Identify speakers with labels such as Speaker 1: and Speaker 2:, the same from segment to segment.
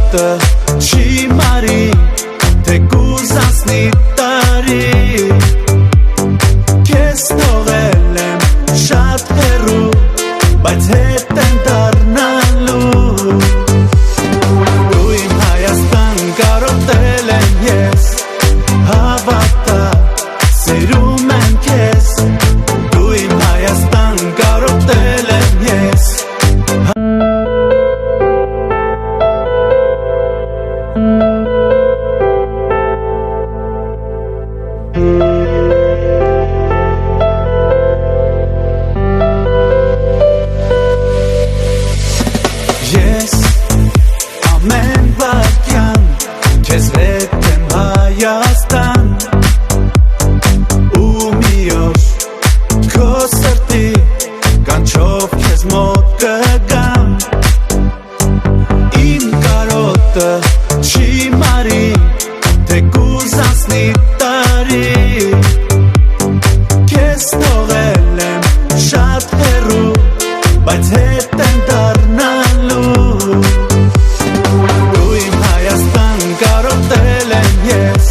Speaker 1: կարոտը չի մարի, թե կուզանցնի տարի, քեզ թողել եմ շատ հեռու, բայց հետ եմ դառնալու, դու իմ Հայաստան կարոտել եմ ես, հավատա սիրում եմ քեզ, դու իմ Հայաստան կարոտել եմ ես. Ես ամեն վայրկյան քեզ հետ եմ Հայաստան, ու մի օր քո սրտի կանչով քեզ մոտ կգամ, իմ կարոտը չի մարի, թե կուզանցնի տարի, քեզ թողել եմ շատ հեռու, բայց հետ եմ դառնալու, դու իմ Հայաստան կարոտել եմ ես,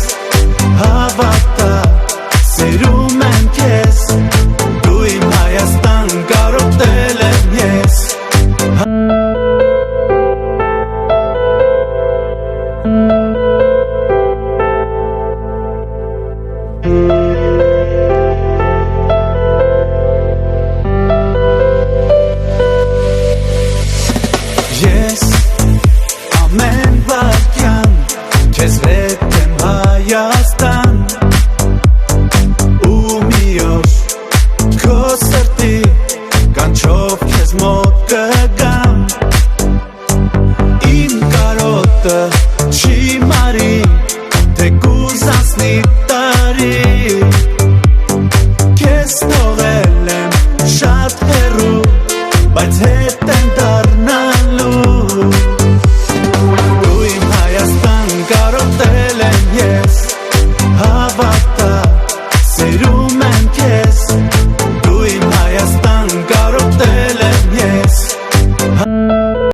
Speaker 1: հավատա սիրում եմ քեզ, դու իմ Հայաստան կարոտել եմ ես. Ես ամեն վայրկյան քեզ հետ եմ Հայաստան, ու մի օր քո սրտի կանչով քեզ մոտ կգամ,